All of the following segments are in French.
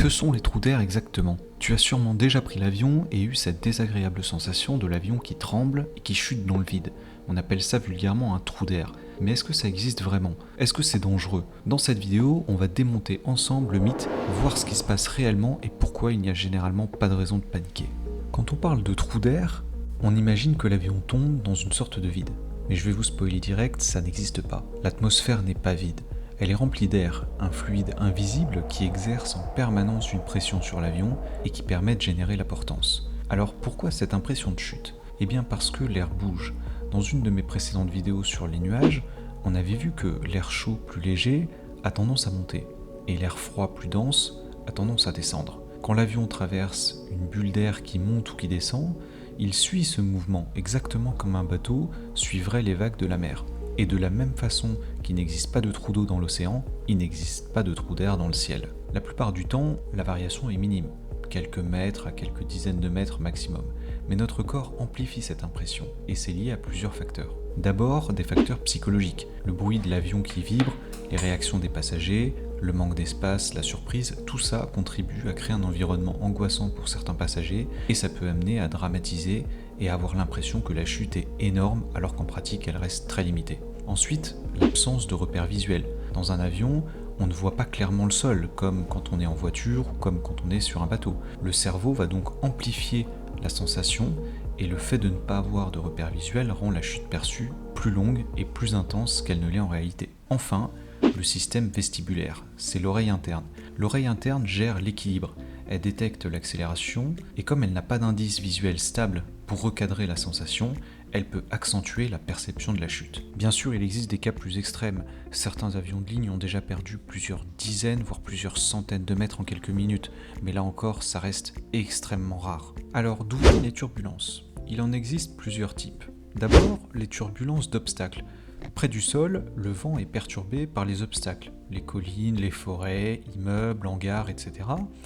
Que sont les trous d'air exactement? Tu as sûrement déjà pris l'avion et eu cette désagréable sensation de l'avion qui tremble et qui chute dans le vide. On appelle ça vulgairement un trou d'air. Mais est-ce que ça existe vraiment? Est-ce que c'est dangereux? Dans cette vidéo, on va démonter ensemble le mythe, voir ce qui se passe réellement et pourquoi il n'y a généralement pas de raison de paniquer. Quand on parle de trou d'air, on imagine que l'avion tombe dans une sorte de vide. Mais je vais vous spoiler direct, ça n'existe pas. L'atmosphère n'est pas vide. Elle est remplie d'air, un fluide invisible qui exerce en permanence une pression sur l'avion et qui permet de générer la portance. Alors pourquoi cette impression de chute? Eh bien parce que l'air bouge. Dans une de mes précédentes vidéos sur les nuages, on avait vu que l'air chaud plus léger a tendance à monter et l'air froid plus dense a tendance à descendre. Quand l'avion traverse une bulle d'air qui monte ou qui descend, il suit ce mouvement exactement comme un bateau suivrait les vagues de la mer. Et de la même façon qu'il n'existe pas de trou d'eau dans l'océan, il n'existe pas de trou d'air dans le ciel. La plupart du temps, la variation est minime, quelques mètres à quelques dizaines de mètres maximum. Mais notre corps amplifie cette impression, et c'est lié à plusieurs facteurs. D'abord, des facteurs psychologiques, le bruit de l'avion qui vibre, les réactions des passagers, le manque d'espace, la surprise, tout ça contribue à créer un environnement angoissant pour certains passagers, et ça peut amener à dramatiser et à avoir l'impression que la chute est énorme alors qu'en pratique elle reste très limitée. Ensuite, l'absence de repères visuels. Dans un avion, on ne voit pas clairement le sol, comme quand on est en voiture ou comme quand on est sur un bateau. Le cerveau va donc amplifier la sensation et le fait de ne pas avoir de repères visuels rend la chute perçue plus longue et plus intense qu'elle ne l'est en réalité. Enfin, le système vestibulaire, c'est l'oreille interne. L'oreille interne gère l'équilibre. Elle détecte l'accélération et comme elle n'a pas d'indice visuel stable pour recadrer la sensation, elle peut accentuer la perception de la chute. Bien sûr, il existe des cas plus extrêmes. Certains avions de ligne ont déjà perdu plusieurs dizaines, voire plusieurs centaines de mètres en quelques minutes, mais là encore, ça reste extrêmement rare. Alors, d'où viennent les turbulences? Il en existe plusieurs types. D'abord, les turbulences d'obstacles. Près du sol, le vent est perturbé par les obstacles, les collines, les forêts, immeubles, hangars, etc.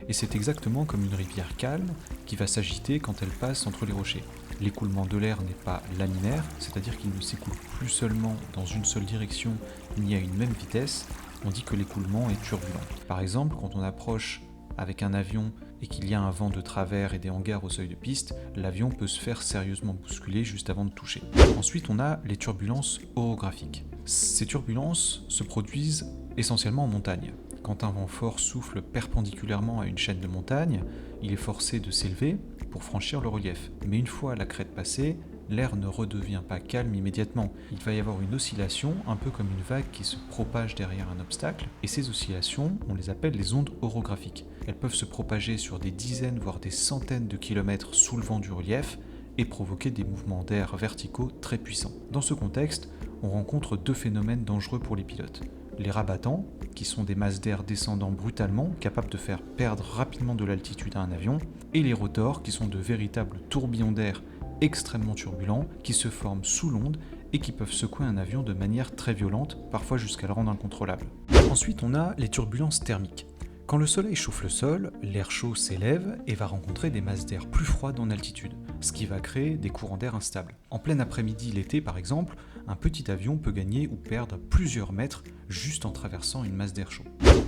Et c'est exactement comme une rivière calme qui va s'agiter quand elle passe entre les rochers. L'écoulement de l'air n'est pas laminaire, c'est-à-dire qu'il ne s'écoule plus seulement dans une seule direction ni à une même vitesse, on dit que l'écoulement est turbulent. Par exemple, quand on approche avec un avion et qu'il y a un vent de travers et des hangars au seuil de piste, l'avion peut se faire sérieusement bousculer juste avant de toucher. Ensuite, on a les turbulences orographiques. Ces turbulences se produisent essentiellement en montagne. Quand un vent fort souffle perpendiculairement à une chaîne de montagnes, il est forcé de s'élever pour franchir le relief. Mais une fois la crête passée, l'air ne redevient pas calme immédiatement. Il va y avoir une oscillation, un peu comme une vague qui se propage derrière un obstacle, et ces oscillations, on les appelle les ondes orographiques. Elles peuvent se propager sur des dizaines, voire des centaines de kilomètres sous le vent du relief, et provoquer des mouvements d'air verticaux très puissants. Dans ce contexte, on rencontre deux phénomènes dangereux pour les pilotes. Les rabattants, qui sont des masses d'air descendant brutalement, capables de faire perdre rapidement de l'altitude à un avion, et les rotors, qui sont de véritables tourbillons d'air extrêmement turbulents, qui se forment sous l'onde et qui peuvent secouer un avion de manière très violente, parfois jusqu'à le rendre incontrôlable. Ensuite, on a les turbulences thermiques. Quand le soleil chauffe le sol, l'air chaud s'élève et va rencontrer des masses d'air plus froides en altitude, ce qui va créer des courants d'air instables. En plein après-midi l'été par exemple, un petit avion peut gagner ou perdre plusieurs mètres juste en traversant une masse d'air chaud.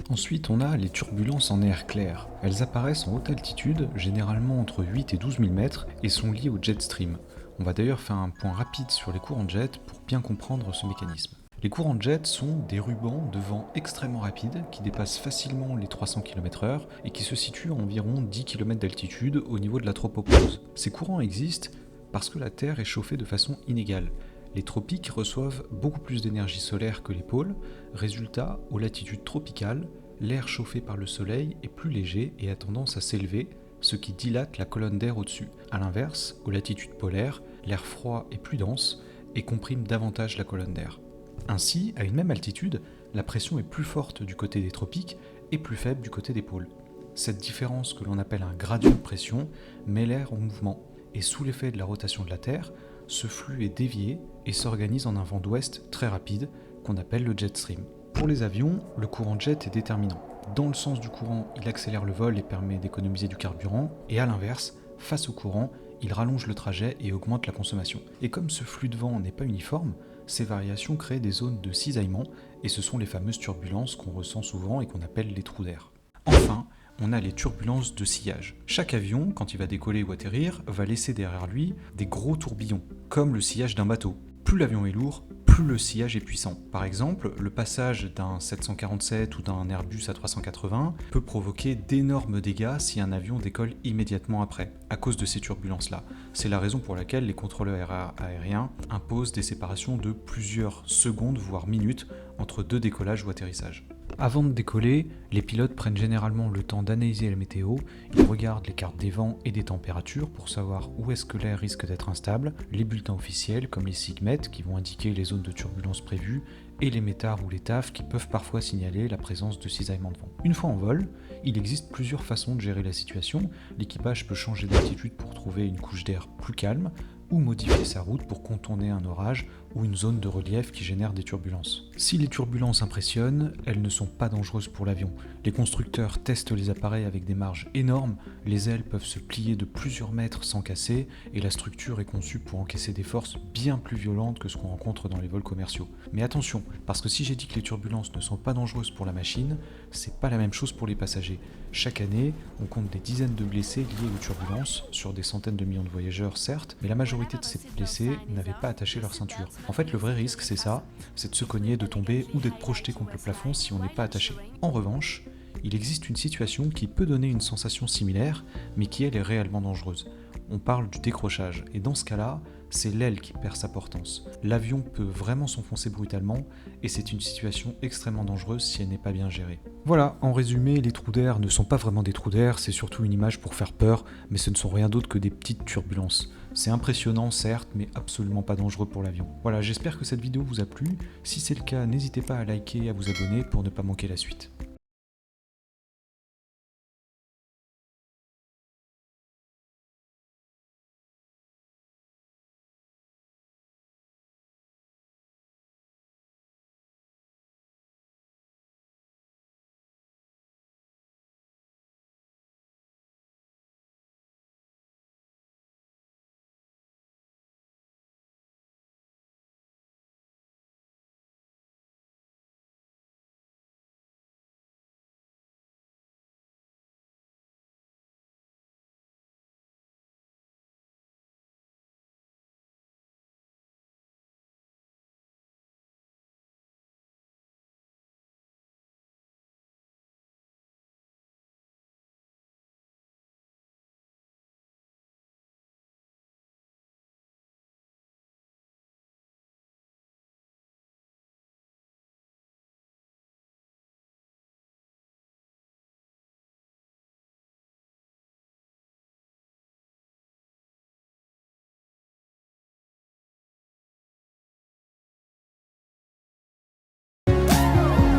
Ensuite, on a les turbulences en air clair. Elles apparaissent en haute altitude, généralement entre 8 et 12 000 mètres, et sont liées au jet stream. On va d'ailleurs faire un point rapide sur les courants de jet pour bien comprendre ce mécanisme. Les courants de jet sont des rubans de vent extrêmement rapides qui dépassent facilement les 300 km/h et qui se situent à environ 10 km d'altitude au niveau de la tropopause. Ces courants existent parce que la Terre est chauffée de façon inégale. Les tropiques reçoivent beaucoup plus d'énergie solaire que les pôles. Résultat, aux latitudes tropicales, l'air chauffé par le soleil est plus léger et a tendance à s'élever, ce qui dilate la colonne d'air au-dessus. A l'inverse, aux latitudes polaires, l'air froid est plus dense et comprime davantage la colonne d'air. Ainsi, à une même altitude, la pression est plus forte du côté des tropiques et plus faible du côté des pôles. Cette différence que l'on appelle un gradient de pression met l'air en mouvement, et sous l'effet de la rotation de la Terre, ce flux est dévié et s'organise en un vent d'ouest très rapide qu'on appelle le jet stream. Pour les avions, le courant de jet est déterminant. Dans le sens du courant, il accélère le vol et permet d'économiser du carburant, et à l'inverse, face au courant, il rallonge le trajet et augmente la consommation. Et comme ce flux de vent n'est pas uniforme, ces variations créent des zones de cisaillement, et ce sont les fameuses turbulences qu'on ressent souvent et qu'on appelle les trous d'air. Enfin, on a les turbulences de sillage. Chaque avion, quand il va décoller ou atterrir, va laisser derrière lui des gros tourbillons, comme le sillage d'un bateau. Plus l'avion est lourd, plus le sillage est puissant. Par exemple, le passage d'un 747 ou d'un Airbus A380 peut provoquer d'énormes dégâts si un avion décolle immédiatement après, à cause de ces turbulences-là. C'est la raison pour laquelle les contrôleurs aériens imposent des séparations de plusieurs secondes, voire minutes, entre deux décollages ou atterrissages. Avant de décoller, les pilotes prennent généralement le temps d'analyser la météo, ils regardent les cartes des vents et des températures pour savoir où est-ce que l'air risque d'être instable, les bulletins officiels comme les SIGMET qui vont indiquer les zones de turbulence prévues, et les METAR ou les TAF qui peuvent parfois signaler la présence de cisaillements de vent. Une fois en vol, il existe plusieurs façons de gérer la situation. L'équipage peut changer d'altitude pour trouver une couche d'air plus calme, ou modifier sa route pour contourner un orage ou une zone de relief qui génère des turbulences. Si les turbulences impressionnent, elles ne sont pas dangereuses pour l'avion. Les constructeurs testent les appareils avec des marges énormes, les ailes peuvent se plier de plusieurs mètres sans casser, et la structure est conçue pour encaisser des forces bien plus violentes que ce qu'on rencontre dans les vols commerciaux. Mais attention, parce que si j'ai dit que les turbulences ne sont pas dangereuses pour la machine, c'est pas la même chose pour les passagers. Chaque année, on compte des dizaines de blessés liés aux turbulences, sur des centaines de millions de voyageurs certes, mais la majorité de ces blessés n'avaient pas attaché leur ceinture. En fait, le vrai risque, c'est ça, c'est de se cogner, de tomber ou d'être projeté contre le plafond si on n'est pas attaché. En revanche, il existe une situation qui peut donner une sensation similaire, mais qui elle est réellement dangereuse. On parle du décrochage, et dans ce cas-là, c'est l'aile qui perd sa portance. L'avion peut vraiment s'enfoncer brutalement, et c'est une situation extrêmement dangereuse si elle n'est pas bien gérée. Voilà, en résumé, les trous d'air ne sont pas vraiment des trous d'air, c'est surtout une image pour faire peur, mais ce ne sont rien d'autre que des petites turbulences. C'est impressionnant certes, mais absolument pas dangereux pour l'avion. Voilà, j'espère que cette vidéo vous a plu. Si c'est le cas, n'hésitez pas à liker et à vous abonner pour ne pas manquer la suite.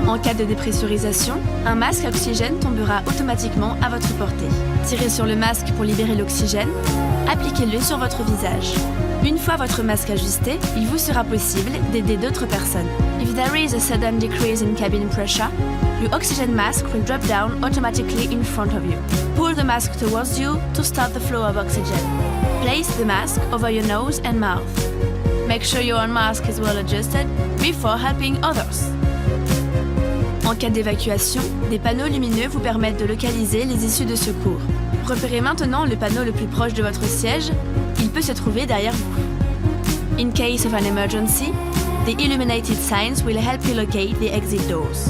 En cas de dépressurisation, un masque à oxygène tombera automatiquement à votre portée. Tirez sur le masque pour libérer l'oxygène, appliquez-le sur votre visage. Une fois votre masque ajusté, il vous sera possible d'aider d'autres personnes. If there is a sudden decrease in cabin pressure, your oxygen mask will drop down automatically in front of you. Pull the mask towards you to stop the flow of oxygen. Place the mask over your nose and mouth. Make sure your own mask is well adjusted before helping others. En cas d'évacuation, des panneaux lumineux vous permettent de localiser les issues de secours. Repérez maintenant le panneau le plus proche de votre siège, il peut se trouver derrière vous. In case of an emergency, the illuminated signs will help you locate the exit doors.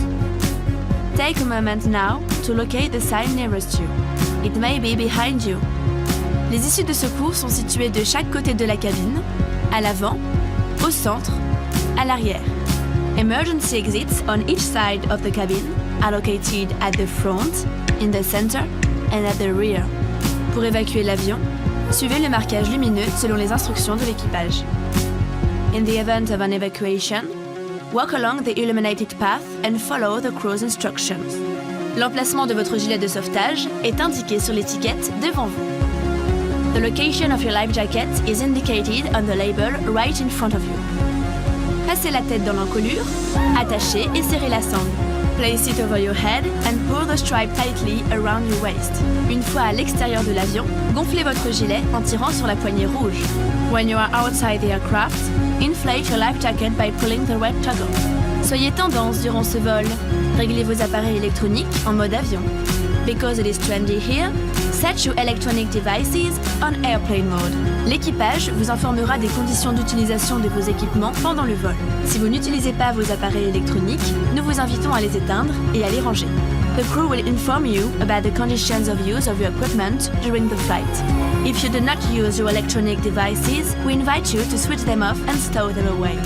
Take a moment now to locate the sign nearest you. It may be behind you. Les issues de secours sont situées de chaque côté de la cabine, à l'avant, au centre, à l'arrière. Emergency exits on each side of the cabin are located at the front, in the center and at the rear. Pour évacuer l'avion, suivez le marquage lumineux selon les instructions de l'équipage. In the event of an evacuation, walk along the illuminated path and follow the crew's instructions. L'emplacement de votre gilet de sauvetage est indiqué sur l'étiquette devant vous. The location of your life jacket is indicated on the label right in front of you. Passez la tête dans l'encolure, attachez et serrez la sangle. Place it over your head and pull the stripe tightly around your waist. Une fois à l'extérieur de l'avion, gonflez votre gilet en tirant sur la poignée rouge. When you are outside the aircraft, inflate your life jacket by pulling the red toggle. Soyez tendance durant ce vol. Réglez vos appareils électroniques en mode avion. Because it is trendy here, set your electronic devices on airplane mode. L'équipage vous informera des conditions d'utilisation de vos équipements pendant le vol. Si vous n'utilisez pas vos appareils électroniques, nous vous invitons à les éteindre et à les ranger. The crew will inform you about the conditions of use of your equipment during the flight. If you do not use your electronic devices, we invite you to switch them off and stow them away.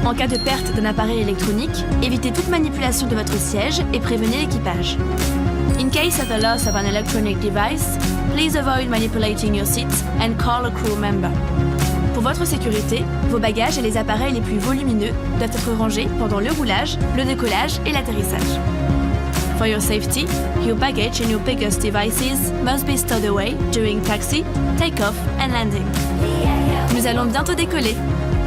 En cas de perte d'un appareil électronique, évitez toute manipulation de votre siège et prévenez l'équipage. In case of the loss of an electronic device, please avoid manipulating your seat and call a crew member. Pour votre sécurité, vos bagages et les appareils les plus volumineux doivent être rangés pendant le roulage, le décollage et l'atterrissage. For your safety, your baggage and your biggest devices must be stowed away during taxi, takeoff and landing. Nous allons bientôt décoller.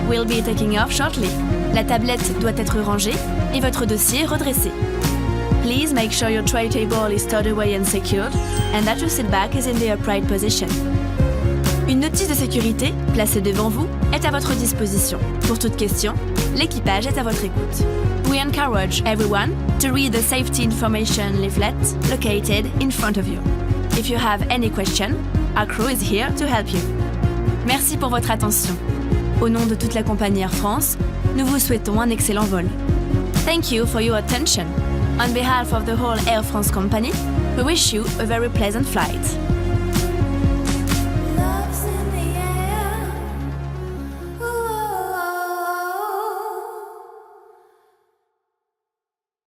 We'll be taking off shortly. La tablette doit être rangée et votre dossier redressé. Please make sure your tray table is stowed away and secured and that your seat back is in the upright position. Une notice de sécurité placée devant vous est à votre disposition. Pour toute question, l'équipage est à votre écoute. We encourage everyone to read the safety information leaflet located in front of you. If you have any question, our crew is here to help you. Merci pour votre attention. Au nom de toute la compagnie Air France, nous vous souhaitons un excellent vol. Thank you for your attention. On behalf of the whole Air France company, we wish you a very pleasant flight.